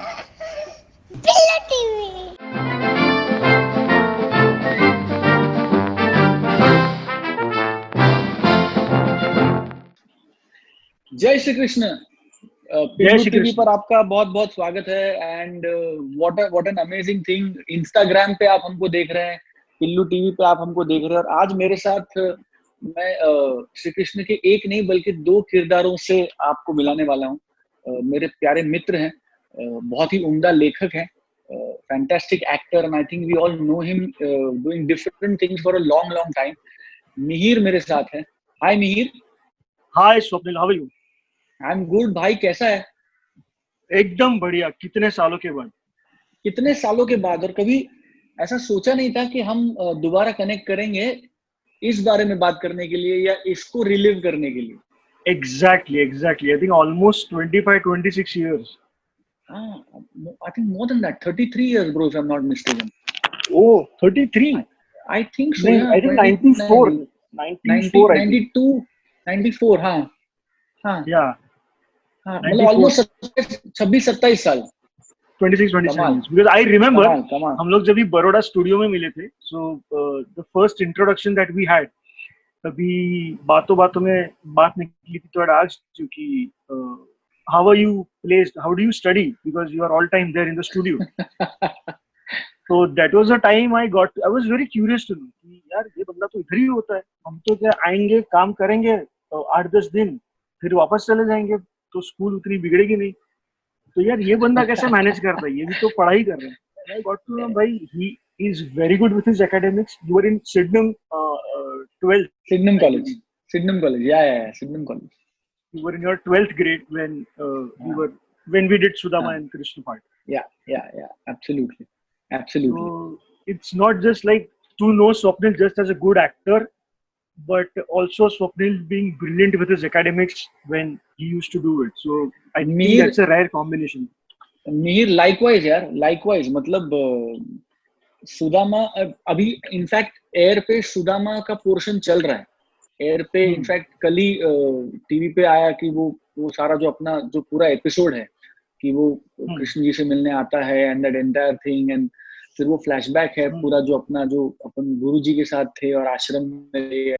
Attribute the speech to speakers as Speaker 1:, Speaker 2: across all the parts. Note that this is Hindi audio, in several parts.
Speaker 1: पिल्लू टीवी।
Speaker 2: जय श्री कृष्ण। पिल्लू टीवी पर आपका बहुत बहुत स्वागत है। And what an amazing thing, Instagram पे आप हमको देख रहे हैं, पिल्लू टीवी पे आप हमको देख रहे हैं। और आज मेरे साथ मैं श्री कृष्ण के एक नहीं बल्कि दो किरदारों से आपको मिलाने वाला हूँ। मेरे प्यारे मित्र हैं, बहुत ही उम्दा लेखक हैं, fantastic actor, and I think we all know him doing different things for a long long time. Mihir मेरे साथ है। Hi Mihir.
Speaker 3: Hi Swapnil, how are you?
Speaker 2: I am good भाई, कैसा है?
Speaker 3: एकदम बढ़िया। कितने सालों के बाद।
Speaker 2: कितने सालों के बाद, और कभी ऐसा सोचा नहीं था कि हम दोबारा कनेक्ट करेंगे इस बारे में बात करने के लिए या इसको रिलीव करने के लिए।
Speaker 3: Exactly I think almost 25-26 years.
Speaker 2: I think more than that, 33 years bro, if I'm not mistaken.
Speaker 3: Oh, 33?
Speaker 2: I think so,
Speaker 3: नहीं,
Speaker 2: yeah.
Speaker 3: I think 94 I think.
Speaker 2: 92 94, हाँ हाँ
Speaker 3: Yeah,
Speaker 2: हाँ, मतलब
Speaker 3: 94
Speaker 2: ऑलमोस्ट 26-27 साल।
Speaker 3: 26-27
Speaker 2: कमाल
Speaker 3: years. Because I remember
Speaker 2: कमाल कमाल।
Speaker 3: हम लोग जब भी बड़ौदा स्टूडियो में मिले थे, so the first introduction that we had, तभी बातों बातों में बात निकली थी तो आज क्योंकि how are you placed, how do you study, because you are all time there in the studio. So that was the time I was very curious to know कि यार ये बंदा तो इधर ही होता है, हम तो क्या आएंगे काम करेंगे तो 8-10 दिन फिर वापस चले जाएंगे, तो स्कूल उतनी बिगड़ेगी नहीं, तो यार ये बंदा कैसे मैनेज करता है, ये भी तो पढ़ाई कर रहे हैं। And I got to know भाई he is very good with his academics. You were in Sydenham 12th.
Speaker 2: Sydenham College, yeah, Sydenham College.
Speaker 3: You were in your 12th grade when we did Sudama and Krishna part.
Speaker 2: Yeah, absolutely.
Speaker 3: So it's not just like to know Swapnil just as a good actor, but also Swapnil being brilliant with his academics when he used to do it. So I think that's a rare combination.
Speaker 2: Mihir likewise यार, likewise। मतलब सुदामा अभी इनफैक्ट एयर पे सुदामा का पोर्शन चल रहा है। एयर पे इनफैक्ट कल ही टीवी पे आया कि वो सारा जो अपना जो पूरा एपिसोड है कि वो कृष्ण जी से मिलने आता है and that entire thing, and फिर वो फ्लैशबैक है पूरा जो अपना जो अपन गुरु जी के साथ थे और आश्रम में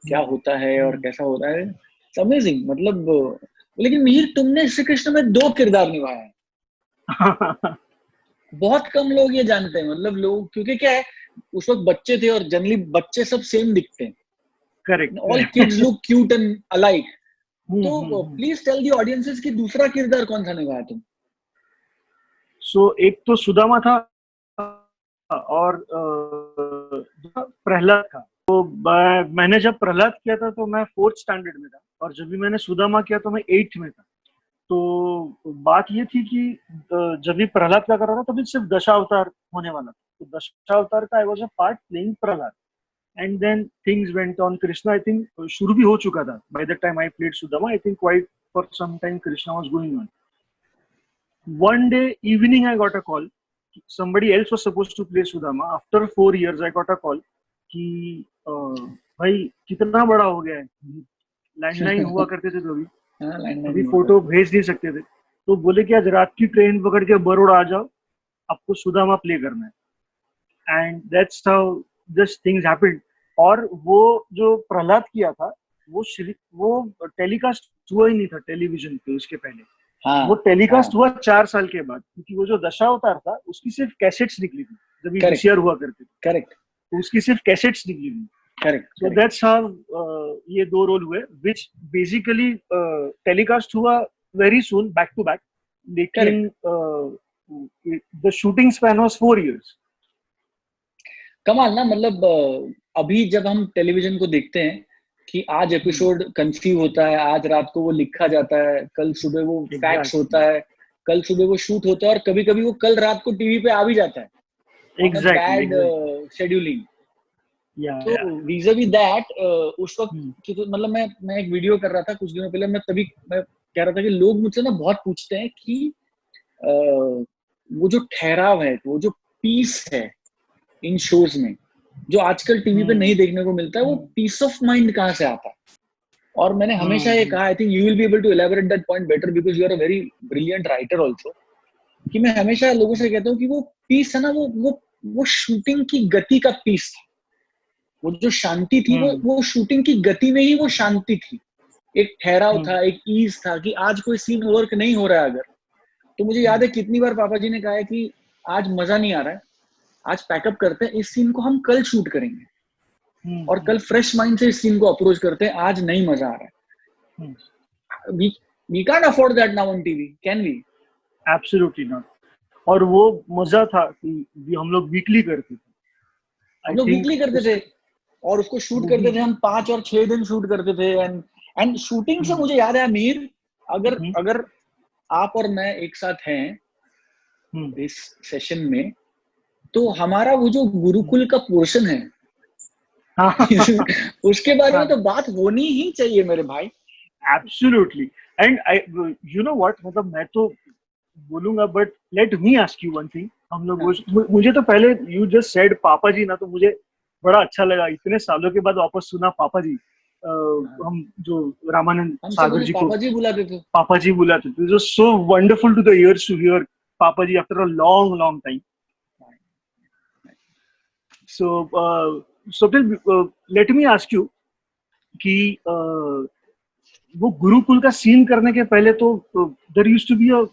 Speaker 2: क्या होता है और कैसा होता है। It's amazing. मतलब लेकिन मिहिर, तुमने श्री कृष्ण में 2 किरदार निभाए हैं। बहुत कम लोग ये जानते हैं। मतलब लोग, क्योंकि क्या है, उस वक्त बच्चे थे और जनरली बच्चे सब सेम दिखते हैं।
Speaker 3: Correct,
Speaker 2: all kids look cute and alike. तो प्लीज टेल द ऑडियंसेस कि दूसरा किरदार कौन सा निभाया तुम?
Speaker 3: सो एक तो सुदामा था और प्रहलाद था। तो मैंने जब प्रहलाद किया था तो मैं 4th स्टैंडर्ड में था, और जब भी मैंने सुदामा किया तो मैं 8th में था। तो बात ये थी कि जब भी प्रहलाद का कर रहा था तभी सिर्फ दशावतार होने वाला था, तो दशावतार का I was a part playing Prahlad, and then things went on. Krishna I think शुरू भी हो चुका था by the time I played Sudama. I think quite for some time Krishna was going on. One day evening I got a call, somebody else was supposed to play Sudama. After 4 years I got a call कि भाई कितना बड़ा हो गया है, लैंडलाइन हुआ करते थे तभी, अभी फोटो भेज नहीं सकते थे, तो बोले कि आज रात की ट्रेन पकड़ के बड़ौदा आ जाओ, आपको सुदामा प्ले करना है। And that's how this things happened. और वो जो प्रहलाद किया था वो टेलीकास्ट हुआ ही नहीं था टेलीविजन पे उसके पहले। वो टेलीकास्ट हुआ 4 साल के बाद, क्योंकि वो जो दशावतार था उसकी सिर्फ कैसेट्स निकली थी जब वीसीआर हुआ करते थे।
Speaker 2: करेक्ट,
Speaker 3: उसकी सिर्फ कैसेट्स निकली थी।
Speaker 2: करेक्ट।
Speaker 3: सो दैट्स हाउ ये 2 रोल हुए, व्हिच बेसिकली टेलीकास्ट हुआ very soon back to back, लेकिन the shooting span was 4 years।
Speaker 2: कमाल ना। मतलब अभी जब हम टेलीविजन को देखते हैं कि आज एपिसोड कंसीव होता है, आज रात को वो लिखा जाता है, कल सुबह वो फैक्स होता है, कल सुबह वो शूट होता है, और कभी कभी वो कल रात को टीवी पे आ भी जाता है। Bad scheduling. तो vis-a-vis दैट उस वक्त मतलब मैं एक वीडियो कर रहा था कुछ दिनों पहले। मैं कह रहा था कि लोग मुझसे ना बहुत पूछते हैं कि वो जो ठहराव है, वो जो पीस है इन शोज में, जो आजकल टीवी पे नहीं देखने को मिलता है, वो पीस ऑफ माइंड कहाँ से आता है। और मैंने हमेशा ये कहा, I think you will be able to elaborate that point better because you are a very brilliant writer also, कि मैं हमेशा लोगों से कहता हूँ कि वो पीस है ना, वो शूटिंग की गति का पीस था। वो जो शांति थी, वो शूटिंग की गति में ही वो शांति थी। एक ठहराव था, एक ईज था कि आज कोई सीन वर्क नहीं हो रहा है अगर, तो मुझे याद है कितनी बार पापा जी ने कहा है कि आज मजा नहीं आ रहा है, आज पैकअप करते हैं, इस सीन को हम कल शूट करेंगे और कल फ्रेश माइंड से इस सीन को अप्रोच करते हैं, आज नहीं मजा आ रहा है। we can't afford that now on TV, can we?
Speaker 3: Absolutely not. और वो मजा था कि हम लोग वीकली करते थे,
Speaker 2: हम लोग वीकली करते थे और उसको शूट करते थे हम 5 और 6 दिन शूट करते थे। एंड शूटिंग से मुझे याद है अमीर, अगर आप और मैं एक साथ हैं इस सेशन में, तो हमारा वो जो गुरुकुल का पोर्शन है उसके बारे में तो बात होनी ही चाहिए मेरे भाई।
Speaker 3: Absolutely. And I you know what, मतलब मैं तो बोलूंगा, but let me ask you one thing. हम लोग मुझे तो पहले यू जस्ट सेड पापा जी ना, तो मुझे बड़ा अच्छा लगा इतने सालों के बाद वापस सुना पापा जी। हम जो रामानंद सागर जी को पापा जी बुलाते थे, जो so wonderful to the years to hear papa ji after a long long time. So let me ask you कि वो गुरुकुल का सीन करने के पहले तो there used to be a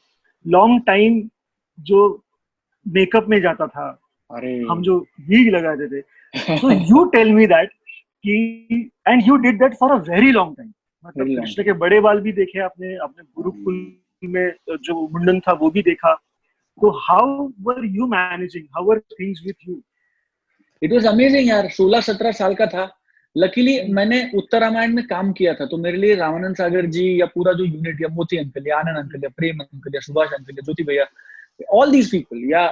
Speaker 3: long time जो मेकअप में जाता था। हम जो वीग लगाते थे, so you tell me that कि and you did that for a very long time. मतलब कृष्ण के बड़े बाल भी देखे आपने, अपने गुरुकुल में जो मुंडन था वो भी देखा, तो how were you managing, how were things with you?
Speaker 2: It was amazing यार। 16-17 साल का था। लकीली मैंने उत्तर रामायण में काम किया था, तो मेरे लिए रामानंद सागर जी या पूरा जो यूनिट, या मोती अंकल या आनंद अंकल या प्रेम अंकल या सुभाष अंकल या ज्योति भैया, ऑल दीज पीपल, या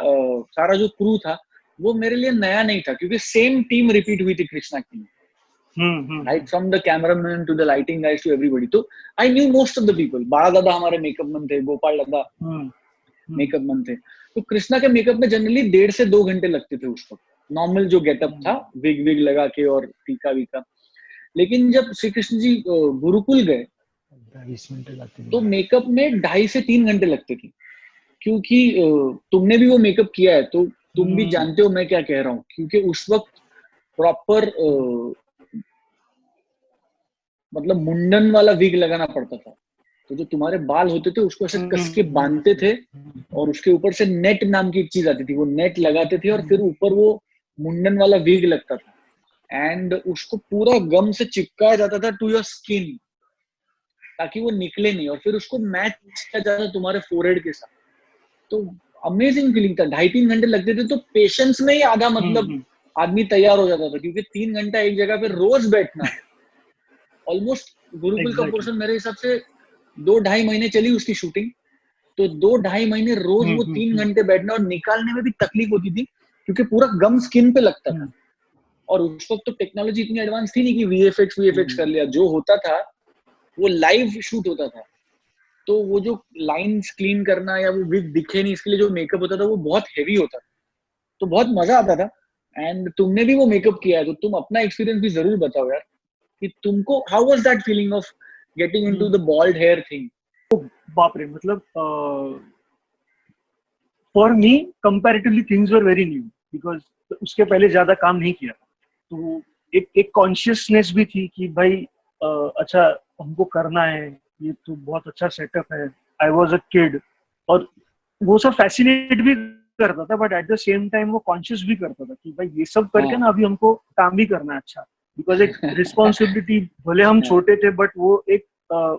Speaker 2: सारा जो क्रू था, वो मेरे लिए नया नहीं था, क्योंकि सेम टीम रिपीट हुई थी कृष्णा की, right from the cameraman to the lighting guys to everybody. तो I knew most of the people. Bala Dada हमारे मेकअप मैन थे, गोपाल दादा मेकअप मैन थे। तो कृष्णा के मेकअप में जनरली 1.5 से 2 घंटे लगते थे उस वक्त, नॉर्मल जो गेटअप था, विग लगा के और टीका वीका। लेकिन जब श्री कृष्ण जी गुरुकुल गए,
Speaker 1: 20 मिनट लगते
Speaker 2: तो मेकअप में 2.5 से 3 घंटे लगते थे। क्योंकि तुमने भी वो मेकअप किया है, तो तुम भी जानते हो मैं क्या कह रहा हूँ। क्योंकि उस वक्त प्रॉपर मतलब मुंडन वाला विग लगाना पड़ता था। तो जो तुम्हारे बाल होते थे उसको ऐसे कस के बांधते थे, और उसके ऊपर से नेट नाम की एक चीज आती थी, वो नेट लगाते थे, और फिर ऊपर वो मुंडन वाला विग लगता था, एंड उसको पूरा गम से चिपकाया जाता था टू योर स्किन, ताकि वो निकले नहीं, और फिर उसको मैच किया जाता तुम्हारे फोरहेड के साथ। तो अमेजिंग फीलिंग था। 2.5-3 घंटे लगते थे, तो पेशेंस में ही आधा मतलब आदमी तैयार हो जाता था, क्योंकि 3 घंटा एक जगह पे रोज बैठना है। ऑलमोस्ट गुरुकुल का पोर्शन मेरे हिसाब से 2-2.5 महीने चली उसकी शूटिंग। तो 2-2.5 महीने रोज वो 3 घंटे बैठना, और निकालने में भी तकलीफ होती थी, क्योंकि पूरा गम स्किन पे लगता था। और उस वक्त तो टेक्नोलॉजी इतनी एडवांस थी नहीं कि वीएफएक्स कर लिया। जो होता था वो लाइव शूट होता था। तो वो जो लाइंस क्लीन करना या वो विग दिखे नहीं, इसके लिए जो मेकअप होता था वो बहुत हेवी होता था। तो बहुत मजा आता था। एंड तुमने भी वो मेकअप किया है, तो तुम अपना एक्सपीरियंस भी जरूर बताओ यार, कि तुमको how was that feeling of getting into the bald hair thing?
Speaker 3: बाप रे, मतलब for me comparatively things were very new, because उसके पहले ज्यादा काम नहीं किया। तो एक कॉन्शियसनेस भी थी कि भाई अच्छा हमको करना है, ये तो बहुत अच्छा सेटअप है। आई वॉज अ किड, और वो सब फैसिनेट भी करता था, but at the same time वो कॉन्शियस भी करता था कि भाई ये सब करके ना अभी हमको काम भी करना है अच्छा, बिकॉज एक रिस्पॉन्सिबिलिटी, भले हम छोटे थे बट वो एक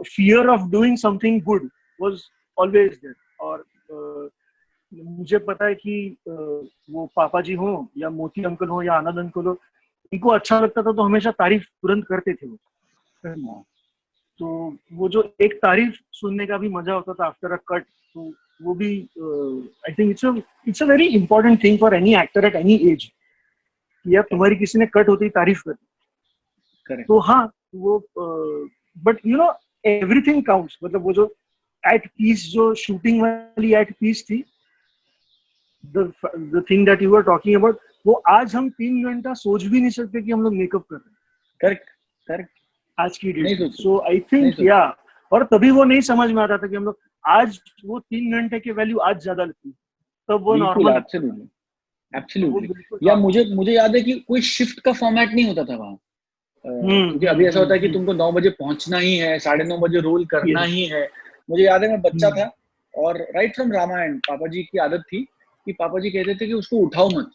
Speaker 3: fear of doing something good was always there. और मुझे पता है कि वो पापा जी हो या मोती अंकल हो या आनंद अंकल हो, इनको अच्छा लगता था तो हमेशा तारीफ तुरंत करते थे वो। तो वो जो एक तारीफ सुनने का भी मजा होता था आफ्टर अ कट, तो वो भी I think it's a very important thing for any actor at any as, कि यार तुम्हारी किसी ने कट होती तारीफ कर। तो हाँ वो but you know everything counts. मतलब वो जो एट पीस, जो शूटिंग वाली एट पीस थी, the thing that you were talking about, वो आज हम 3 घंटा सोच भी नहीं सकते कि हम लोग मेकअप कर रहे हैं। करेक्ट आज की डेट। सो आई थिंक या, और तभी वो नहीं समझ में आता था कि हम लोग आज वो 3 घंटे की वैल्यू आज ज्यादा लगती है, तब वो
Speaker 2: बिल्कुल,
Speaker 3: नॉर्मल
Speaker 2: एब्सोल्युटली एब्सोल्युटली। या मुझे याद है कि कोई शिफ्ट का फॉर्मेट नहीं होता था वहाँ, क्योंकि अभी ऐसा होता है कि तुमको 9 बजे पहुंचना ही है, 9:30 बजे रोल करना ही है। मुझे याद है मैं बच्चा था और राइट फ्रॉम रामायण पापा जी की आदत थी कि पापा जी कहते थे कि उसको उठाओ मत,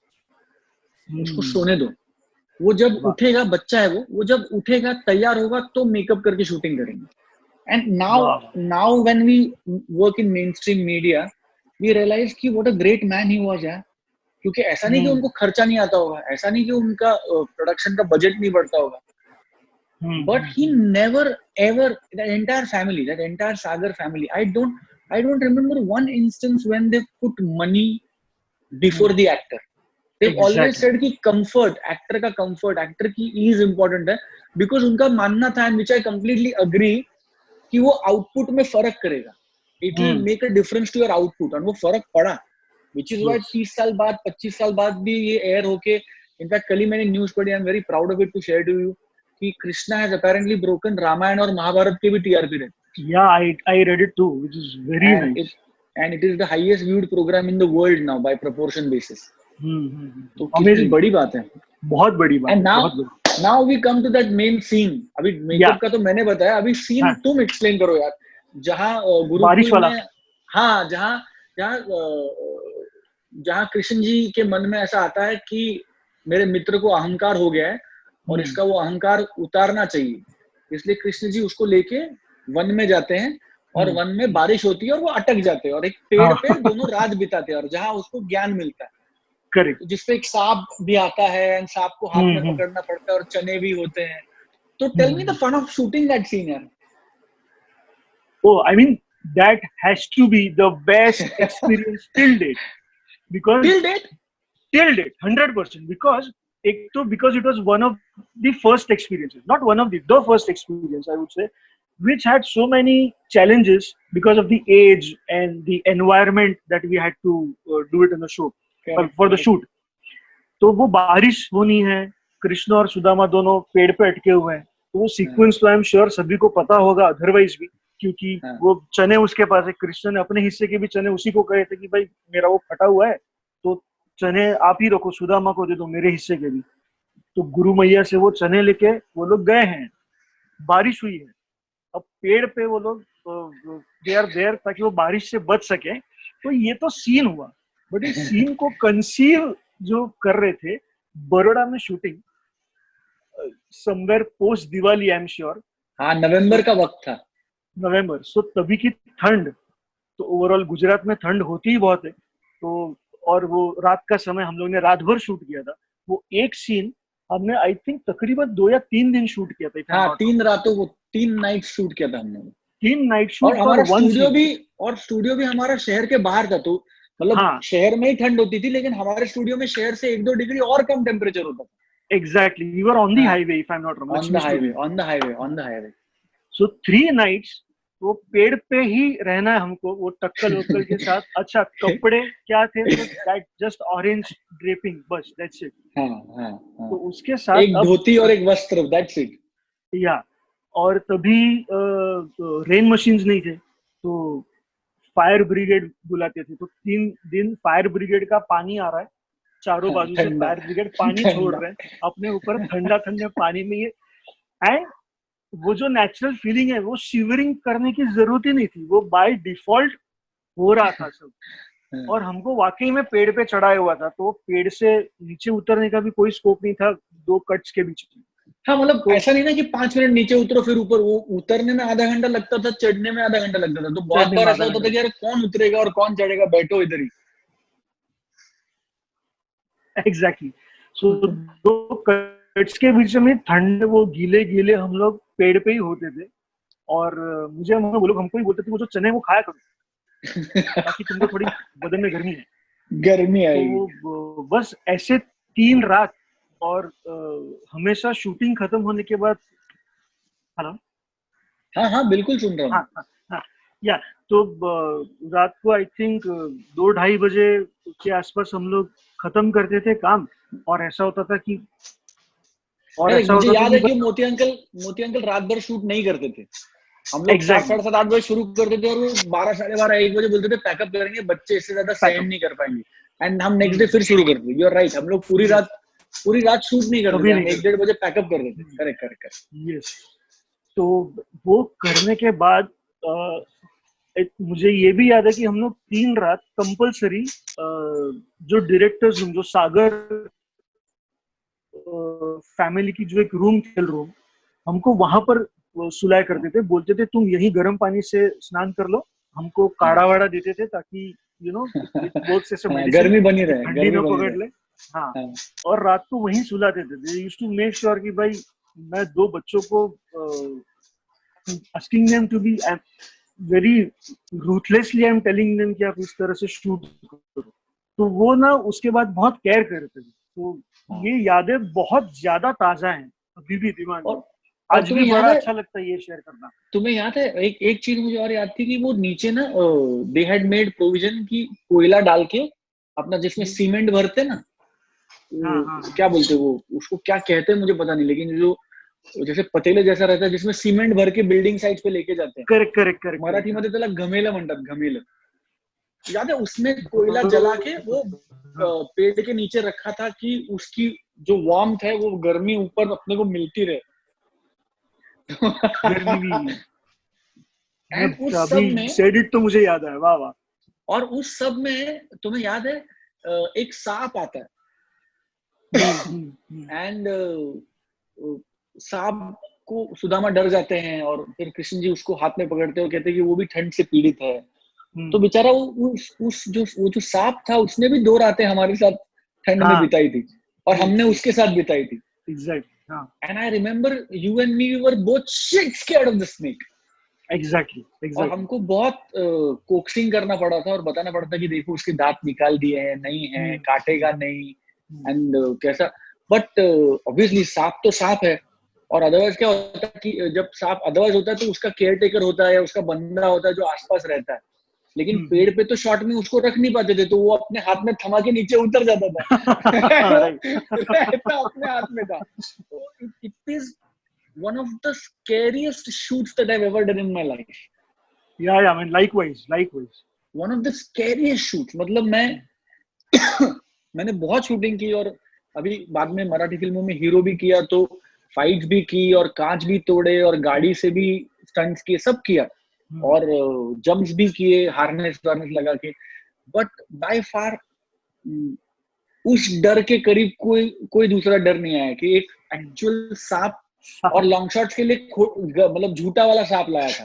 Speaker 2: उसको सोने दो। वो जब उठेगा, बच्चा है वो जब उठेगा तैयार होगा तो मेकअप करके शूटिंग करेंगे। And now when we work in main stream media we realise कि what a great man he was यार, क्योंकि ऐसा नहीं कि उनको खर्चा नहीं आता होगा, ऐसा नहीं कि उनका प्रोडक्शन का बजट नहीं बढ़ता होगा, but he never ever, that entire family, that entire Sagar family, I don't remember one instance when they put money before the actor. They've always said कि comfort, actor का comfort, actor की ease important है, because उनका मानना था, and which I completely agree, कि वो output में फर्क करेगा, it will make a difference to your output, और वो फर्क पड़ा, which is why 30 साल बाद 25 साल बाद भी ये एयर होके, इनफैक्ट कल ही मैंने न्यूज पढ़ी, I am very proud of it to share to you, कि Krishna has apparently broken Ramayan और महाभारत के भी TRP rate.
Speaker 3: Yeah I read it too, which is very nice,
Speaker 2: and it is the highest viewed programme in the world now by proportion basis. तो कितनी बड़ी बात है,
Speaker 3: बहुत बड़ी बात है।
Speaker 2: And now we come to that main scene. अभी मेकअप का तो मैंने बताया, अभी सीन तुम एक्सप्लेन करो यार, जहाँ गुरुकुल में, हाँ, जहाँ कृष्ण जी के मन में ऐसा आता है कि मेरे मित्र को अहंकार हो गया है और इसका वो अहंकार उतारना चाहिए, इसलिए कृष्ण जी उसको लेके वन में जाते हैं, और वन में बारिश होती है और वो अटक जाते हैं और एक पेड़ पे दोनों रात बिताते हैं, और जहाँ उसको ज्ञान मिलता है,
Speaker 3: करेक्ट,
Speaker 2: जिसपे एक सांप भी आता है, एंड सांप को हाथ में पकड़ना पड़ता है और चने भी होते हैं। तो tell me the fun of shooting that scene यार।
Speaker 3: Oh, I mean, that has to be the best experience till date. Because till date, 100%. Because it was one of the first experiences, not one of the first experience, I would say, which had so many challenges because of the age and the environment that we had to do it in the show, for the shoot. तो वो बारिश होनी है, कृष्ण और सुदामा दोनों पेड़ पे अटके हुए हैं, तो वो सीक्वेंस तो आई एम श्योर सभी को पता होगा, अदरवाइज भी, क्योंकि वो चने उसके पास है, कृष्ण ने अपने हिस्से के भी चने उसी को कहे थे कि भाई मेरा वो फटा हुआ है तो चने आप ही रखो, सुदामा को दे दो मेरे हिस्से के भी। तो गुरु मैया से वो चने लेके वो लोग गए हैं, बारिश हुई है, अब पेड़ पे वो लोग दे आर देयर ताकि वो बारिश से बच सके। तो ये तो सीन हुआ, बट इस सीन को कंसीव जो कर रहे थे बड़ौदा में shooting, somewhere post Diwali, I am sure,
Speaker 2: हाँ, नवंबर का वक्त था,
Speaker 3: नवंबर, सो तभी की ठंड, तो ओवरऑल गुजरात में ठंड होती ही बहुत है, तो और वो रात का समय हम लोग ने रात भर शूट किया था। वो एक सीन हमने आई थिंक तकरीबन 2 या 3 दिन शूट किया था।
Speaker 2: हाँ, 3 रातों को 3 नाइट शूट किया था हमने,
Speaker 3: 3 नाइट शूट,
Speaker 2: और हमारा स्टूडियो भी हमारा शहर के बाहर था, तो मतलब शहर में ही ठंड होती थी, लेकिन हमारे स्टूडियो में शहर से 1-2 डिग्री और कम टेम्परेचर होता था।
Speaker 3: Exactly, we were on the highway, if I'm not wrong.
Speaker 2: On the highway.
Speaker 3: So 3 nights, वो पेड़ पे ही रहना है हमको, वो टक्कल वक्कल के साथ। अच्छा, कपड़े क्या थे? तो that just orange draping, बस, that's it.
Speaker 2: हाँ.
Speaker 3: तो उसके साथ
Speaker 2: एक धोती और एक वस्त्र, that's it.
Speaker 3: या, और तभी रेन मशीन्स नहीं थे, तो फायर ब्रिगेड बुलाते थे, तो 3 दिन फायर ब्रिगेड का पानी आ रहा है, चारों बाजू से फायर ब्रिगेड पानी छोड़ रहे हैं अपने ऊपर, ठंडा ठंडे पानी में ये, एंड वो जो नेचुरल फीलिंग है वो शिवरिंग करने की जरूरत ही नहीं थी, वो बाय डिफॉल्ट हो रहा था सब। और हमको वाकई में पेड़ पे चढ़ाया हुआ था, तो पेड़ से नीचे उतरने का भी कोई स्कोप नहीं था 2 कट्स के बीच में।
Speaker 2: हाँ, मतलब तो ऐसा नहीं ना कि 5 मिनट नीचे उतरो फिर ऊपर, वो उतरने में आधा घंटा लगता था, चढ़ने में आधा घंटा लगता था, तो बहुत बार ऐसा होता था कि यार कौन उतरेगा और कौन चढ़ेगा, बैठो इधर ही।
Speaker 3: एग्जैक्टली, सो 2 कट्स के बीच में ठंड, वो गीले गीले हम लोग पेड़ पे ही होते थे, और मुझे वो लोग हमको ही बोलते थे वो जो चने वो खाया करो ताकि तुमको थोड़ी बदन में गर्मी आएगी। तो बस ऐसे 3 रात, और हमेशा शूटिंग खत्म होने के बाद, हेलो,
Speaker 2: हाँ, बिल्कुल सुन रहा हूँ।
Speaker 3: हाँ, या, तो रात को आई थिंक 2-2:30 बजे के आसपास हम लोग खत्म करते थे काम, और ऐसा होता था कि,
Speaker 2: और मुझे याद है कि मोती अंकल रात भर शूट नहीं करते थे, हम लोग
Speaker 3: Exactly.
Speaker 2: 7:30 8 बजे शुरू करते थे और वो 12 12:30 1 बजे बोलते थे पैकअप करेंगे, बच्चे इससे ज्यादा सहन नहीं कर पाएंगे, एंड हम नेक्स्ट डे फिर शुरू करते थे। यू आर राइट, हम लोग पूरी रात शूट नहीं करते
Speaker 3: कभी
Speaker 2: थे, हम
Speaker 3: नहीं
Speaker 2: 1 1:30 बजे पैकअप कर देते थे। Correct correct correct.
Speaker 3: यस। तो वो करने के बाद मुझे ये भी याद है कि हम लोग 3 रात कंपलसरी जो डायरेक्टर्स रूम, जो सागर फैमिली की जो एक रूम थी, रूम, हमको वहां पर सुलाया करते थे। बोलते थे तुम यही गर्म पानी से स्नान कर लो। हमको काढ़ा वाड़ा देते थे ताकि वर्क्स ऐसे मेडिसिन,
Speaker 2: गर्मी बनी रहे,
Speaker 3: ठंडी
Speaker 2: गर्मी
Speaker 3: न
Speaker 2: बनी
Speaker 3: पकड़
Speaker 2: रहे।
Speaker 3: ले। हाँ,
Speaker 2: हाँ,
Speaker 3: और रात को वहीं सुलाते थे। They used to make sure कि भाई मैं 2 बच्चों को asking them to be very ruthlessly I'm telling them कि आप इस तरह से शूट करो। तो वो ना उसके बाद बहुत केयर करते थे। तो ये यादें बहुत ज्यादा ताजा हैं अभी भी दिमाग में।
Speaker 2: और
Speaker 3: आज भी बड़ा अच्छा लगता है ये शेयर करना।
Speaker 2: तुम्हें याद है एक चीज मुझे और याद थी कि वो नीचे ना दे हैड मेड प्रोविजन की कोयला डाल के अपना, जिसमें सीमेंट भरते ना,
Speaker 3: हाँ।
Speaker 2: क्या बोलते वो, उसको क्या कहते हैं मुझे पता नहीं, लेकिन जो जैसे पतेले जैसा रहता है जिसमें सीमेंट भर के बिल्डिंग साइट पे लेके जाते हैं।
Speaker 3: करेक्ट।
Speaker 2: मराठी मध्ये त्याला घमेलं म्हणतात, घमेलं। याद है उसमें कोयला जला के वो पेड़ के नीचे रखा था कि उसकी जो वार्मथ है वो गर्मी ऊपर अपने को मिलती रहे।
Speaker 3: उस सब में सेड इट तो मुझे याद है। वाह वाह।
Speaker 2: और उस सब में तुम्हें याद है एक सांप आता है एंड सांप को सुदामा डर जाते हैं और फिर कृष्ण जी उसको हाथ में पकड़ते हैं और कहते हैं कि वो भी ठंड से पीड़ित है। तो बेचारा वो जो सांप था उसने भी 2 रातें हमारे साथ ठंड में बिताई थी और हमने उसके साथ बिताई थी।
Speaker 3: एग्जैक्टली। हाँ,
Speaker 2: and I remember you and me were both shit scared of the snake.
Speaker 3: Exactly.
Speaker 2: और हमको बहुत कोक्सिंग करना पड़ा था और बताना पड़ा था कि देखो उसके दांत निकाल दिए हैं, नहीं है, काटेगा नहीं, एंड कैसा। बट ऑब्वियसली सांप तो सांप है। और अदरवाइज क्या होता है कि जब सांप अदरवाइज होता है तो उसका केयर टेकर होता है या उसका बंदा होता है जो आसपास रहता है, लेकिन पेड़ पे तो शॉर्ट में उसको रख नहीं पाते थे, तो वो अपने हाथ में थमा के नीचे उतर जाता था। रहता अपने हाथ में था। It is one of the scariest shoots that I've ever done in my life.
Speaker 3: Yeah, I mean, likewise.
Speaker 2: One of the scariest shoots. मतलब मैंने बहुत शूटिंग की और अभी बाद में मराठी फिल्मों में हीरो भी किया, तो फाइट्स भी की और कांच भी तोड़े और गाड़ी से भी स्टंट्स किए, सब किया और जंप्स भी किए हार्नेस लगा के। बट बाय फार उस डर के करीब कोई दूसरा डर नहीं आया कि एक एक्चुअल सांप, और लॉन्ग शॉट्स के लिए मतलब झूठा वाला सांप लाया था।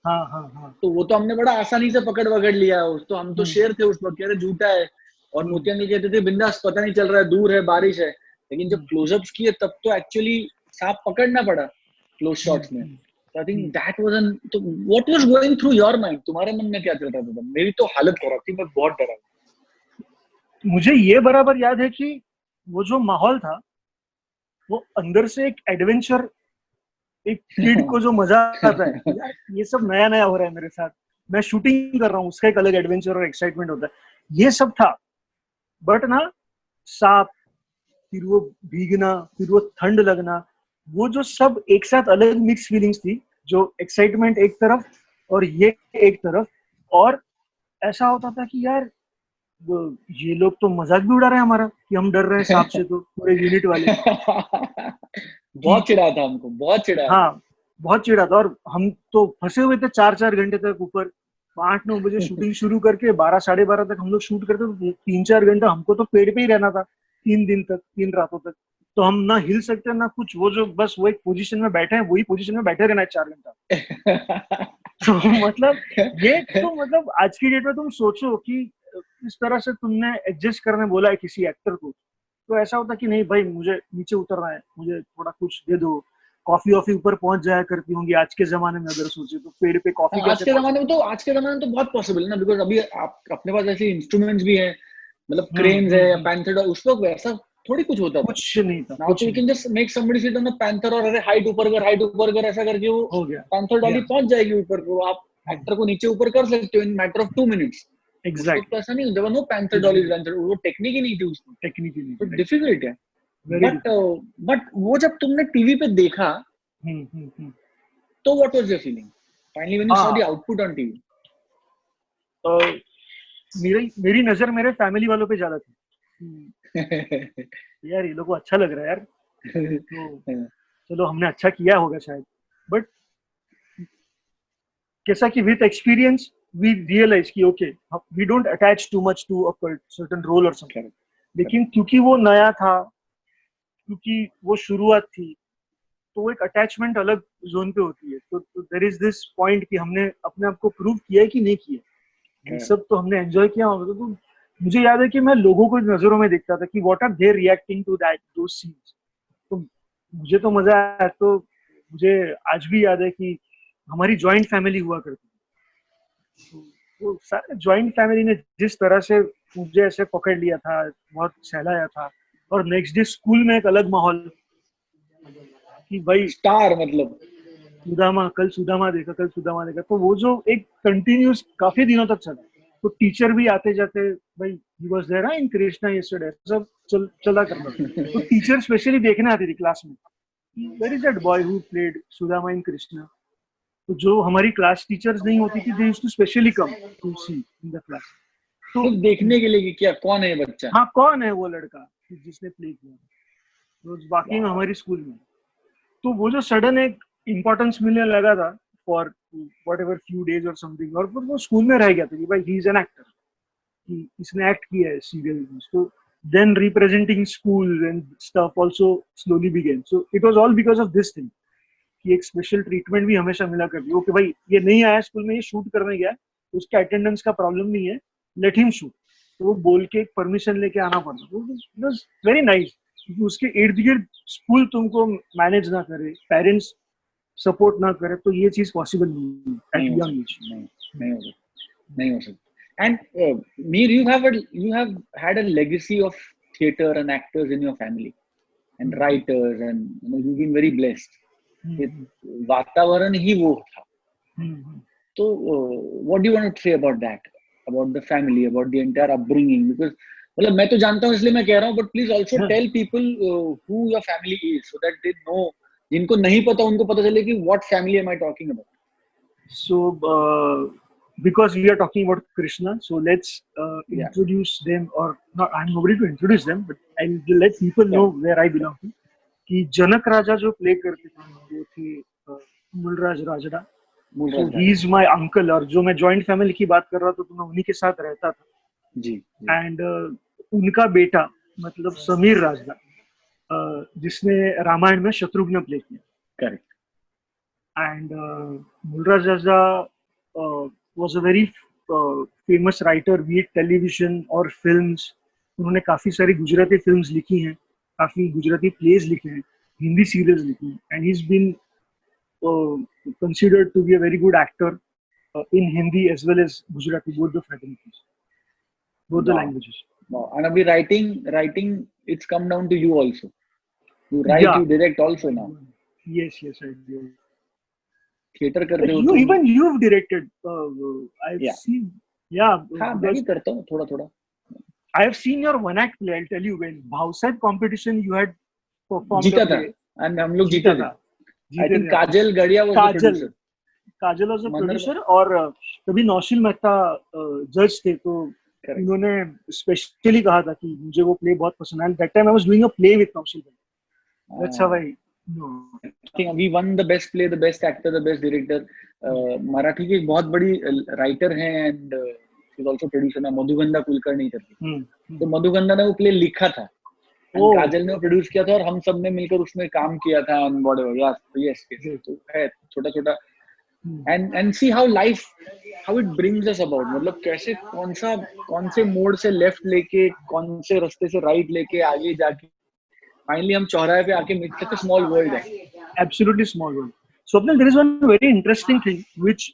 Speaker 3: हाँ।
Speaker 2: तो वो तो हमने बड़ा आसानी से पकड़ लिया। तो हम तो शेर थे उस वक्त, कह रहे झूठा है, और मोती अंकल कहते थे बिंदास, पता नहीं चल रहा है, दूर है, बारिश है। लेकिन जब क्लोजअप्स किए तब तो एक्चुअली सांप पकड़ना पड़ा क्लोज शॉट्स में। तो I think that was an, तो what was going through your mind, तुम्हारे मन में क्या चल रहा था? मेरी तो हालत खराब थी, मैं बहुत डरा।
Speaker 3: मुझे ये बराबर याद है कि वो जो माहौल था वो अंदर से एक एडवेंचर, एक किड को जो मजा आता है यार ये सब नया हो रहा है मेरे साथ, मैं शूटिंग कर रहा हूँ, उसका एक अलग एडवेंचर और एक्साइटमेंट होता है, ये सब था। बट ना सांप, फिर वो भीगना, फिर वो ठंड लगना, वो जो सब एक साथ अलग मिक्स फीलिंग्स थी, जो एक्साइटमेंट एक तरफ और ये एक तरफ। और ऐसा होता था कि यार ये लोग तो मजाक भी उड़ा रहे हैं हमारा कि हम डर रहे हैं सांप से, तो पूरे यूनिट वाले
Speaker 2: बहुत चिढ़ा था हमको, बहुत चिढ़ा।
Speaker 3: हाँ, बहुत चिढ़ा था। और हम तो फंसे हुए थे 4-4 घंटे तक ऊपर। 8-9 बजे शूटिंग शुरू करके 12 साढ़े 12 तक हम लोग शूट करते, तो 3-4 घंटा हमको तो पेड़ पे ही रहना था, 3 दिन तक, 3 रातों तक। तो हम ना हिल सकते ना कुछ, वो जो बस वो एक पोजीशन में बैठे हैं, वही पोजीशन में बैठे रहना है 4 घंटा। तो मतलब ये तो मतलब आज की डेट में तुम सोचो कि इस तरह से तुमने एडजस्ट करने बोला है किसी एक्टर को, तो ऐसा होता कि नहीं भाई मुझे नीचे उतरना है, मुझे थोड़ा कुछ दे दो, कॉफी ऑफी ऊपर पहुंच जाया करती होंगी आज के जमाने में, अगर सोचे तो पेड़ पे कॉफी
Speaker 2: आज के जमाने में तो बहुत पॉसिबल है ना, बिकॉज अभी आप अपने पास ऐसे इंस्ट्रूमेंट्स भी हैं, मतलब क्रेन्स है या पैंथर, उस वक्त वैसा थोड़ी कुछ होता था,
Speaker 3: कुछ नहीं था।
Speaker 2: नाउ तो you can just make somebody sit on a panther और अरे हाइट ऊपर कर ऐसा करके वो पैंथर डॉली पहुंच जाएगी ऊपर, तो आप एक्टर को नीचे ऊपर कर सकते हो इन मैटर ऑफ 2 मिनट्स।
Speaker 3: एग्जैक्ट,
Speaker 2: तो ऐसा नहीं होता, नो पैंथर डॉली, वो टेक्निक ही नहीं थी उसमें,
Speaker 3: टेक्निक ही नहीं,
Speaker 2: तो डिफिकल्ट है। बट वो जब तुमने टीवी पे देखा तो what was your feeling? finally when you saw
Speaker 3: हाँ।
Speaker 2: the output on TV?
Speaker 3: मेरी नजर मेरे फैमिली वालों पे ज्यादा थी यार ये लोगों को अच्छा लग रहा है यार, तो चलो हमने अच्छा किया होगा शायद। बट कैसा कि विथ एक्सपीरियंस वी रियलाइज कि okay we don't attach too much to a certain role और समथिंग, लेकिन क्योंकि वो नया था, क्योंकि वो शुरुआत थी, तो वो एक अटैचमेंट अलग जोन पे होती है। तो देयर इज दिस पॉइंट कि हमने अपने आप को प्रूव किया है कि नहीं किया, ये सब तो हमने एंजॉय किया होगा। तो मुझे याद है कि मैं लोगों को नजरों में देखता था कि what are they reacting to that those scenes, तो मुझे तो मजा आया। तो मुझे आज भी याद है कि हमारी जॉइंट फैमिली हुआ करती थी, तो वो सारे जॉइंट फैमिली ने जिस तरह से मुझे ऐसे पकड़ लिया था, बहुत सहलाया था। और नेक्स्ट डे स्कूल में एक अलग माहौल कि भाई
Speaker 2: स्टार मतलब
Speaker 3: सुदामा, कल सुदामा देखा, कल सुदामा देखा। तो वो जो एक कंटिन्यूस काफी दिनों तक चला, तो टीचर भी आते जाते, भाई he was there in Krishna yesterday, सब चला करता था। तो टीचर स्पेशली देखने आती थी क्लास में, where is that boy who played Sudama in Krishna. तो जो हमारी क्लास टीचर्स नहीं होती थी, they used to specially come to see in the class, तो
Speaker 2: सिर्फ देखने के लिए कि क्या कौन है ये बच्चा।
Speaker 3: हाँ कौन है वो लड़का जिसने प्ले किया, रोज बाकी में हमारी स्कूल में। तो वो जो सडन एक इम्पोर्टेंस मिलने लगा था for what ever few days और समथिंग, और फिर वो स्कूल में रह गया था कि भाई ही इज एन एक्टर, कि इसने एक्ट किया है सीरियल में। तो then representing school and stuff also slowly began. So it was all because of this thing कि एक स्पेशल ट्रीटमेंट भी हमेशा मिला करती है कि भाई ये नहीं आया स्कूल में, ये शूट करने गया, उसके अटेंडेंस का प्रॉब्लम नहीं है, लेट हिम शूट। तो वो बोल के एक परमिशन लेके आना पड़ता, तो इट वाज वेरी नाइस, क्योंकि उसके इर्द गिर्द स्कूल तुमको मैनेज ना करे, पेरेंट्स सपोर्ट ना करे, तो ये चीज पॉसिबल नहीं है एट यंग एज।
Speaker 2: नहीं हो सकता। And Mir, you have had a legacy of theater and actors in your family and writers, and you've been very blessed. वातावरण ही वो था। तो what do you want to say about that, about the family, about the entire upbringing? Because मतलब मैं तो जानता हूँ इसलिए मैं कह रहा हूँ, but please also tell people who your family is so that they know, जिनको नहीं पता उनको पता चले कि what family am I talking about.
Speaker 3: So because we are talking about Krishna, so let's introduce them, or not, I'm nobody to introduce them, but I'll let people know where I belong to. कि जनक राजा जो प्ले करते थे वो थे Mulraj Rajda, so he is my uncle, और जो मैं जॉइंट फैमिली की बात कर रहा था तो मैं उन्हीं के साथ रहता था
Speaker 2: जी।
Speaker 3: एंड उनका बेटा मतलब समीर राजड़ा, जिसने रामायण में शत्रुघ्न प्ले किया।
Speaker 2: Correct.
Speaker 3: And Mulraj Rajda was a very famous writer, be it television और films. उन्होंने काफी सारी गुजराती फिल्म्स लिखी हैं, काफी गुजराती प्लेज लिखे हैं, हिंदी सीरियल्स लिखी हैं, and he's been considered to be a very good actor in Hindi as well as Gujarati, both the fraternities, both the languages.
Speaker 2: Wow. And abhi writing, it's come down to you also. You write, you direct also now.
Speaker 3: Yes, I do.
Speaker 2: Theatre करते हो
Speaker 3: you even you've directed I've seen
Speaker 2: हाँ मैं भी करता हूँ थोड़ा
Speaker 3: I have seen your one act play. I'll tell you, when Bhavsat competition you had performed
Speaker 2: जीता था and हम लोग जीते थे। I think काजल गड़िया was the producer.
Speaker 3: Kajal was the producer और तभी नौशील मेहता जज थे, तो उन्होंने स्पेशली कहा था कि मुझे वो प्ले बहुत पसंद आया। That time I was doing a play with नौशील। That's how I know.
Speaker 2: I think we won the best play, the best actor, the best director. Marathi की एक बहुत बड़ी राइटर हैं and she is also producer ना, मधुगंधा कुलकर्णी करके। तो मधुगंधा ने वो प्ले लिखा था, काजल ने वो प्रोड्यूस किया था और हम सब ने मिलकर उसमें काम किया था ऑन व्हाटएवर। यस तो है छोटा and see how life, how it brings us about, मतलब कैसे कौन से मोड़ से लेफ्ट लेके कौन से रास्ते से राइट लेके आगे जाके फाइनली हम चौराहे पे आके मिलते हैं। स्मॉल वर्ल्ड है,
Speaker 3: absolutely small world. Swapnil, there is one very interesting thing which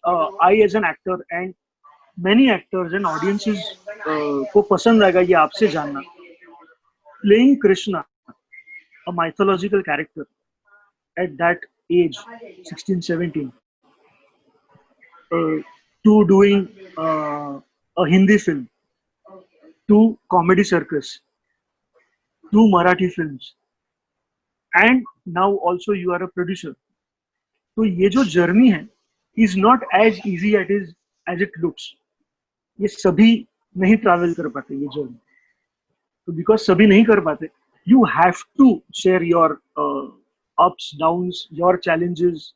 Speaker 3: I as an actor and many actors and audiences को पसंद आएगा ये आपसे जानना। Playing Krishna, a mythological character at that age, 16-17, to doing a Hindi film, to comedy circus, to Marathi films, and now also you are a producer. तो ये जो जर्नी है is not as easy as it looks. ये सभी नहीं ट्रैवल कर पाते ये जर्नी, तो बिकॉज सभी नहीं कर पाते, you have to share your ups, downs, your challenges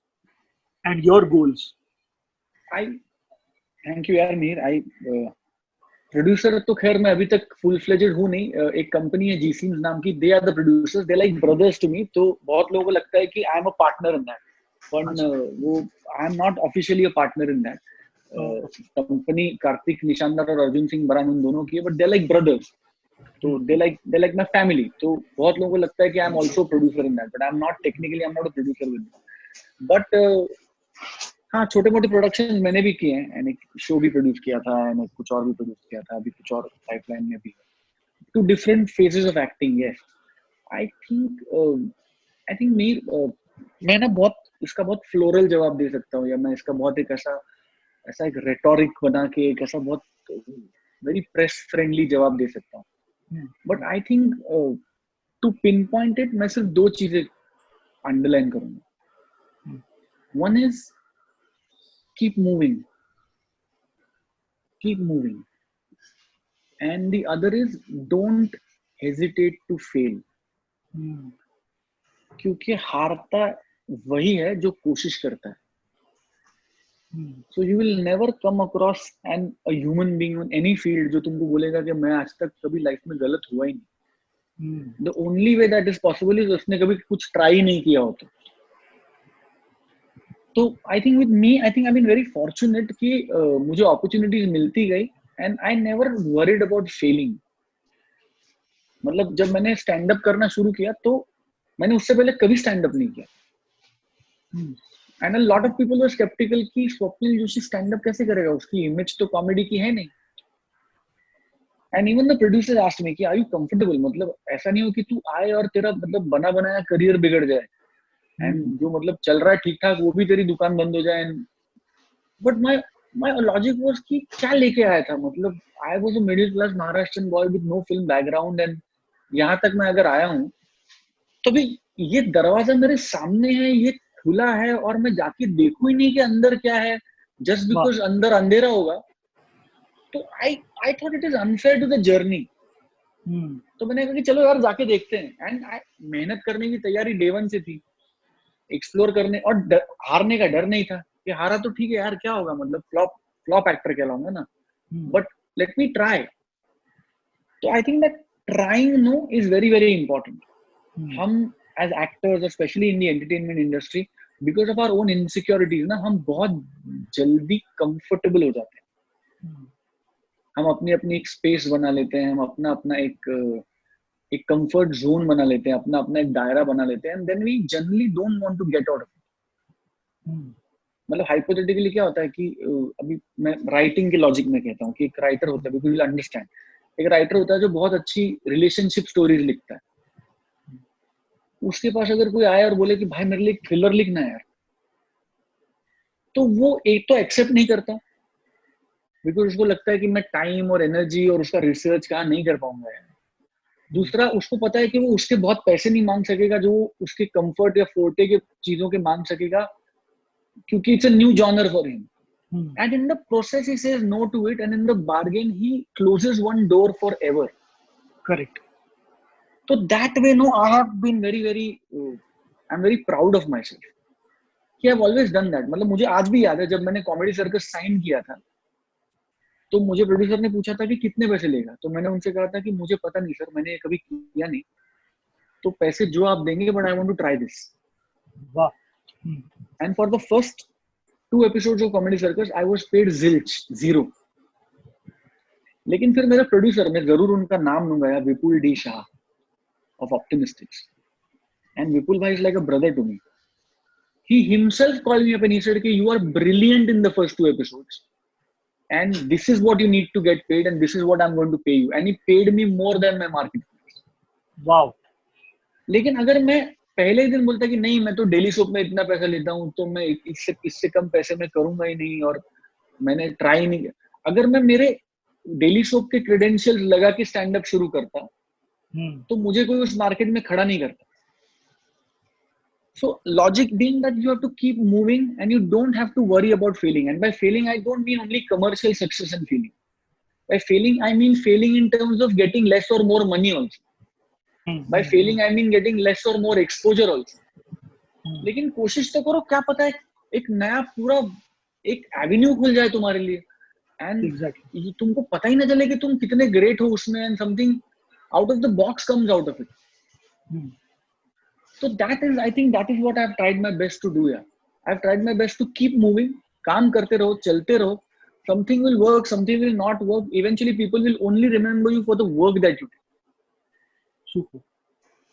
Speaker 3: and your goals.
Speaker 2: Thank you यार मीर। प्रोड्यूसर तो खैर मैं अभी तक फुल फ्लेजेड हूँ नहीं। एक कंपनी है जीसीम्स नाम की, they are the producers, they like brothers to me. तो बहुत लोगों को लगता है कि I am a partner in that, but वो I am not officially a partner in that. Company Kartik Nishandar और अर्जुन सिंह बरान उन दोनों की है, बट दे लाइक ब्रदर्स, तो दे लाइक माय फैमिली। तो बहुत लोगों को लगता है कि I am also producer in that, but I am not technically, I am not a producer with that. But हाँ, छोटे मोटे प्रोडक्शन मैंने भी किए हैं, एंड एक शो भी प्रोड्यूस किया था, एंड कुछ और भी प्रोड्यूस किया था, अभी कुछ और पाइपलाइन में भी। Two different phases of acting. Yes, I think Mir, मैं ना बहुत इसका बहुत फ्लोरल जवाब दे सकता हूँ, या मैं इसका बहुत एक ऐसा एक रेटोरिक बना के एक ऐसा बहुत वेरी प्रेस फ्रेंडली जवाब दे सकता हूँ। But I think to pinpoint it, मैं सिर्फ दो चीजें अंडरलाइन करूंगा। One is keep moving, and the other is don't hesitate to fail. क्योंकि हारता वही है जो कोशिश करता है। So you will never come across a human being on any field जो तुमको बोलेगा कि मैं आज तक कभी लाइफ में गलत हुआ ही नहीं। The only way that is possible is उसने कभी कुछ ट्राई नहीं किया होता। तो I think with me, I think I been very fortunate कि मुझे अपॉर्चुनिटीज मिलती गई, and I never worried about failing. मतलब जब मैंने स्टैंड अप करना शुरू किया तो मैंने उससे पहले कभी स्टैंड अप नहीं किया, and a lot of people were sceptical कि स्वप्निल जोशी स्टैंड अप कैसे करेगा, उसकी इमेज तो कॉमेडी की है नहीं। And even the producer asked me कि आर यू कंफर्टेबल, मतलब ऐसा नहीं हो कि तू आए और तेरा मतलब बना बनाया करियर बिगड़ जाए, एंड जो मतलब चल रहा है ठीक ठाक वो भी तेरी दुकान बंद हो जाए। बट माय लॉजिक वाज कि क्या लेके आया था, मतलब I was a middle class Maharashtrian boy with no film background, and यहाँ तक मैं अगर आया हूँ तो भी ये दरवाजा मेरे सामने है, ये खुला है, और मैं जाके देखूं ही नहीं कि अंदर क्या है, जस्ट बिकॉज अंदर अंधेरा होगा। तो I thought it is unfair to the journey. तो मैंने कहा कि चलो यार जाके देखते हैं, एंड मेहनत करने की तैयारी डे वन से थी, एक्सप्लोर करने, और हारने का डर नहीं था कि हारा तो ठीक है यार क्या होगा, मतलब फ्लॉप एक्टर कहलाऊंगा ना, बट लेट मी ट्राई। तो I think that trying no is very very important. हम as actors, specially in the entertainment industry, because of our own insecurities ना, हम बहुत जल्दी कंफर्टेबल हो जाते हैं। हम अपनी एक स्पेस बना लेते हैं, हम अपना एक कंफर्ट जोन बना लेते हैं, अपना एक दायरा बना लेते हैं, and then we generally don't want to get out of it. मतलब हाइपोथेटिकली क्या होता है कि अभी मैं राइटिंग के लॉजिक में कहता हूँ कि एक राइटर होता है, बिकॉज़ यू विल अंडरस्टैंड, एक राइटर होता है जो बहुत अच्छी रिलेशनशिप स्टोरीज लिखता है। उसके पास अगर कोई आए और बोले कि भाई मेरे लिए एक थ्रिलर लिखना है यार, तो वो एक तो एक्सेप्ट नहीं करता, बिकॉज उसको लगता है कि मैं टाइम और एनर्जी और उसका रिसर्च कहाँ नहीं कर पाऊंगा यार। दूसरा, उसको पता है कि वो उसके बहुत पैसे नहीं मांग सकेगा जो उसके कंफर्ट या फोर्टे के चीजों के मांग सकेगा, क्योंकि it's a new genre for him, and in the process he says no to it, and in the bargain he closes one door forever एवर।
Speaker 3: करेक्ट।
Speaker 2: तो that way no I have been very I am very proud of myself कि I have always done that. मतलब मुझे आज भी याद है जब मैंने कॉमेडी सर्कस साइन किया था, तो मुझे प्रोड्यूसर ने पूछा था कि कितने पैसे लेगा, तो मैंने उनसे कहा था कि मुझे पता नहीं सर, मैंने कभी किया नहीं, तो पैसे जो आप देंगे, but I want to try this.
Speaker 3: वाह।
Speaker 2: And for the first 2 episodes of comedy circus I was paid zero। लेकिन फिर मेरा प्रोड्यूसर, मैं जरूर उनका नाम लूंगा यार, Vipul D Shah of Optimystix, and Vipul भाई is like a brother to me. He himself called me up and he said कि you are brilliant in the first 2 episodes, and this is what you need to get paid, and this is what I'm going to pay you, and he paid me more than my market price.
Speaker 3: Wow.
Speaker 2: लेकिन अगर मैं पहले ही दिन बोलता कि नहीं मैं तो डेली सोप में इतना पैसा लेता हूँ, तो मैं इससे कम पैसे में करूंगा ही नहीं, और मैंने ट्राई नहीं किया, अगर मैं मेरे डेली सोप के क्रेडेंशियल्स लगा के स्टैंड अप शुरू करता, तो मुझे कोई उस मार्केट में खड़ा नहीं करता। So logic being that you have to keep moving and you don't have to worry about failing. And by failing, I don't mean only commercial success and failing. By failing, I mean failing in terms of getting less or more money also. By failing, I mean getting less or more exposure also. लेकिन कोशिश तो करो, क्या पता है एक नया पूरा एक एवेन्यू खुल जाए तुम्हारे लिए, एंड तुमको पता ही ना चले कि तुम कितने ग्रेट हो उसमें, and something out of the box comes out of it. So that is, I think that is what I've tried my best to do. Yeah, I've tried my best to keep moving. काम करते रहो, चलते रहो. Something will work, something will not work. Eventually, people will only remember you for the work that you did.
Speaker 3: Super.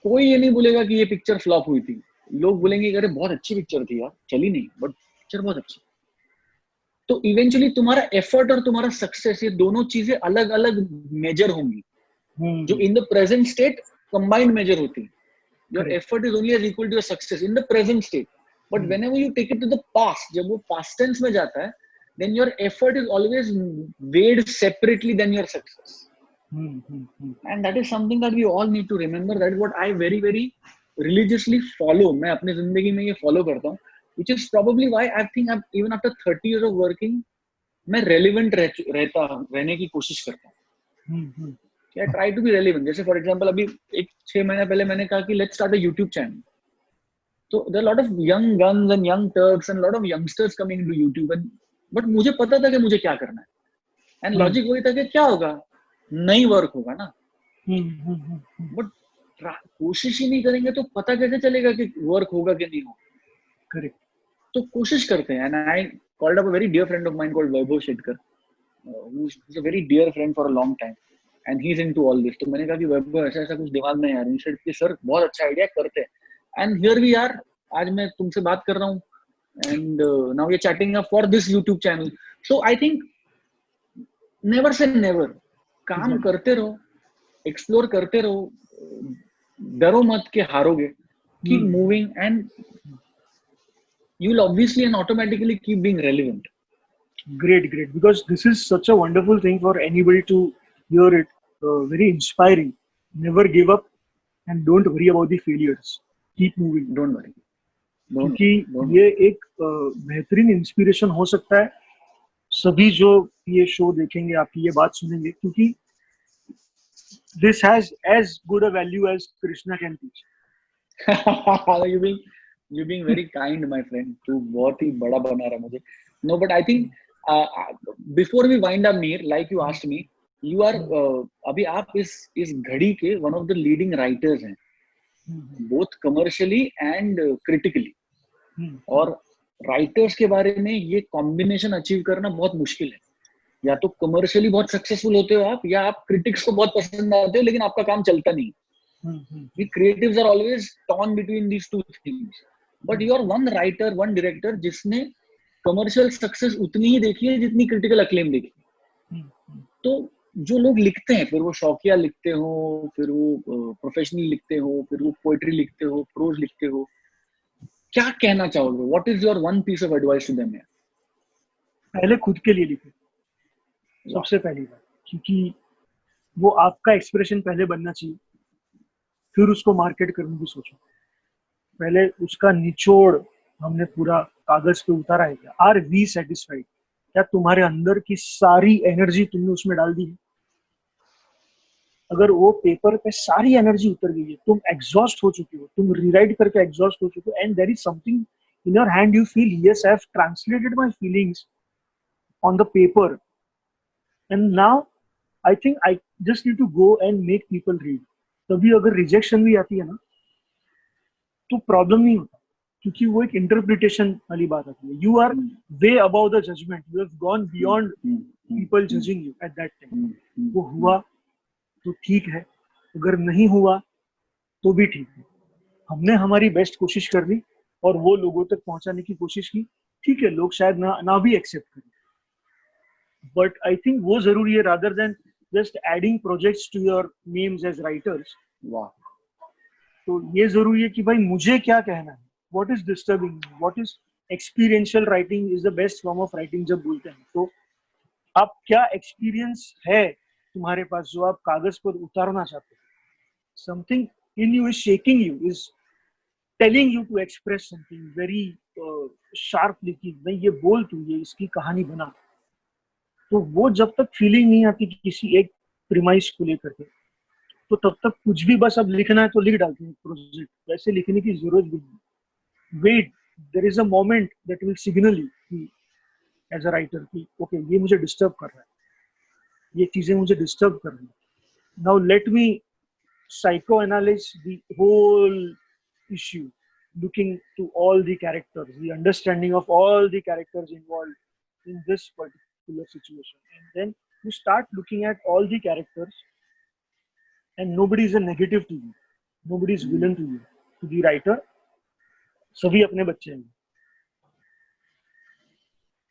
Speaker 2: कोई ये नहीं बोलेगा कि ये पिक्चर फ्लॉप हुई थी. लोग बोलेंगे अरे बहुत अच्छी पिक्चर थी यार, चली नहीं, बट पिक्चर बहुत अच्छी. तो इवेंचुअली तुम्हारा एफर्ट और तुम्हारा सक्सेस, ये दोनों चीजें अलग अलग मेजर होंगी, जो in the present state combined measure होती है. Your effort is only as equal to your success in the present state. But whenever you take it to the past, जब वो past tense में जाता है, then your effort is always weighed separately than your success. And that is something that we all need to remember. That is what I very very religiously follow. मैं अपने जिंदगी में ये follow करता हूँ, which is probably why I think I'm, even after 30 years of working, मैं relevant रहने की कोशिश करता हूँ. I try to be relevant. जैसे for example अभी 6 महीने पहले मैंने कहा कि let's start a YouTube channel. So there are a lot of young guns and young Turks and a lot of youngsters coming into YouTube. But मुझे पता था कि मुझे क्या करना है. And logic वही था कि क्या होगा, नहीं वर्क होगा ना. But कोशिश ही नहीं करेंगे तो पता कैसे चलेगा कि वर्क होगा कि नहीं होगा.
Speaker 3: Correct.
Speaker 2: तो कोशिश करते हैं. And I called up a very dear friend of mine called Vaibhav Shetkar, who's a very dear friend for a long time. And he's into all this. तो मैंने कहा कि वैभव ऐसा ऐसा कुछ दिमाग में यार, इनसे कि सर बहुत अच्छा आइडिया करते हैं. And here we are. आज मैं तुमसे बात कर रहा हूँ. And now we're chatting up for this YouTube channel. So I think never say never. काम करते रहो, explore करते रहो, डरो मत कि हारोगे. Keep moving and you'll obviously and automatically keep being relevant.
Speaker 3: Great. Because this is such a wonderful thing for anybody to hear it. Very inspiring. Never give up and don't worry about the failures. Keep moving.
Speaker 2: Don't worry.
Speaker 3: क्योंकि ये एक बेहतरीन इंस्पिरेशन हो सकता है सभी जो ये शो देखेंगे, आपकी ये बात सुनेंगे, क्योंकि this has as good a value as Krishna can teach.
Speaker 2: You being very kind, my friend. तू बहुत ही बड़ा बना रहा मुझे. No, but I think before we wind up, Mir, like you asked me, you are अभी आप इस घड़ी के one of the leading writers हैं, both commercially and critically. और writers के बारे में ये combination achieve करना बहुत मुश्किल है. या तो commercially बहुत successful होते हो आप, या आप critics को बहुत पसंद आते हो लेकिन आपका काम चलता नहीं. We creatives are always torn between these two things. But you are one writer, one director जिसने commercial success उतनी ही देखी है जितनी critical acclaim देखी. तो जो लोग लिखते हैं, फिर वो शौकिया लिखते हो, फिर वो प्रोफेशनल लिखते हो, फिर वो पोएट्री लिखते हो, प्रोज लिखते हो, क्या कहना चाहोगे? What is your one piece of advice to them?
Speaker 3: पहले खुद के लिए लिखो, सबसे पहली बात, क्योंकि वो आपका एक्सप्रेशन पहले बनना चाहिए, फिर उसको मार्केट करने की सोचो. पहले उसका निचोड़ हमने पूरा कागज पे उतारा है क्या? Are we satisfied? क्या तुम्हारे अंदर की सारी एनर्जी तुमने उसमें डाल दी है? अगर वो पेपर पे सारी एनर्जी उतर गई है, तुम एग्जॉस्ट हो चुके हो, तुम रीराइट करके एग्जॉस्ट हो चुके हो, and there is something in your hand, you feel yes I have translated my feelings on the paper, and now I think I just need to go and make people read. तभी अगर रिजेक्शन भी आती है ना तो प्रॉब्लम नहीं होता, क्योंकि वो एक इंटरप्रिटेशन वाली बात आती है. You are way above the judgement, you have gone beyond people judging you at that time. वो हुआ तो ठीक है, अगर नहीं हुआ तो भी ठीक है. हमने हमारी बेस्ट कोशिश कर ली और वो लोगों तक पहुंचाने की कोशिश की. ठीक है, लोग शायद ना भी एक्सेप्ट करें, बट आई थिंक वो जरूरी है rather than just adding projects to your names as writers. वाह. तो ये जरूरी है कि भाई मुझे क्या कहना है, what is disturbing, what is experiential writing is the best form of writing. जब बोलते हैं तो आप क्या एक्सपीरियंस है तुम्हारे पास जो आप कागज पर उतारना चाहते हो. Something in you is shaking you, is telling you to express something very sharply कि नहीं ये बोल तू, ये इसकी कहानी बना, तो वो जब तक फीलिंग नहीं आती किसी एक प्रीमाइस को लेकर के, तो तब तक कुछ भी बस अब लिखना है तो लिख डालते हैं प्रोजेक्ट, वैसे लिखने की जरूरत भी नहीं. Wait, there is a moment that will signal you as a writer कि ओके ये मुझे डिस्टर्ब कर रहा है, ये चीजें मुझे डिस्टर्ब कर रही है. Now let me psychoanalyze the whole issue, looking to all the characters, the understanding of all the characters involved in this particular situation, and then you start looking at all the characters, and nobody is a negative to you, nobody is villain to you, to the writer. सभी अपने बच्चे हैं,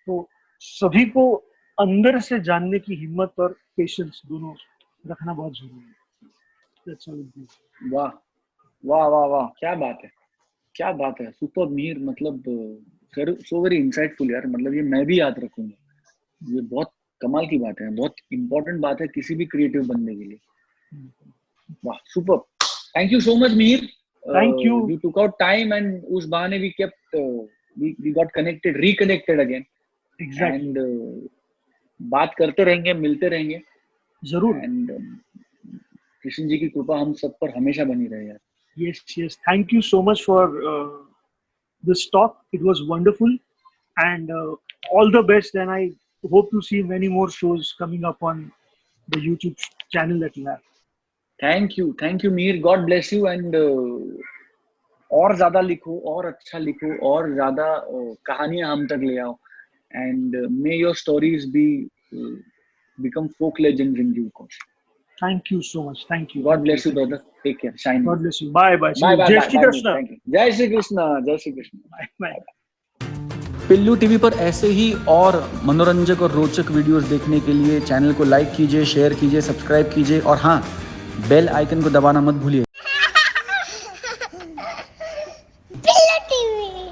Speaker 3: तो सभी को अंदर से जानने की हिम्मत और पेशेंस दोनों रखना बहुत जरूरी है.
Speaker 2: वाह वाह वाह वाह, क्या बात है, क्या बात है, सुपर मीर, मतलब सो वेरी इंसाइटफुल यार, मतलब ये मैं भी याद रखूंगा, ये बहुत कमाल की बात है, बहुत इंपॉर्टेंट बात है किसी भी क्रिएटिव बनने के लिए. वाह, super, thank you so much Mir,
Speaker 3: thank you,
Speaker 2: you took out time and उस बहाने we kept we got connected, reconnected again.
Speaker 3: Exactly,
Speaker 2: and बात करते रहेंगे, मिलते रहेंगे
Speaker 3: जरूर.
Speaker 2: एंड कृष्ण जी की कृपा हम सब पर हमेशा बनी रहे यार.
Speaker 3: Yes, yes. Thank you so much for this talk. It was wonderful, and all the best. And I hope to see many more shows coming up on the YouTube channel that you have.
Speaker 2: Thank you Mir, God bless you. And और ज्यादा लिखो, और अच्छा लिखो, और ज्यादा कहानियां हम तक ले आओ. And may your stories be become folk legends in due course.
Speaker 3: Thank you so much. Thank you.
Speaker 2: God bless you, brother. Take care. Shine.
Speaker 3: God bless you. Bye bye.
Speaker 2: Bye bye.
Speaker 3: Jai
Speaker 2: Bye,
Speaker 3: Shri
Speaker 2: bye,
Speaker 3: Krishna.
Speaker 2: thank you. जय श्री कृष्ण, जय श्री कृष्ण.
Speaker 3: Bye bye.
Speaker 4: पिल्लू टीवी पर ऐसे ही और मनोरंजक और रोचक वीडियोस देखने के लिए चैनल को लाइक कीजिए, शेयर कीजिए, सब्सक्राइब कीजिए और हाँ, बेल आइकन को दबाना मत भूलिए.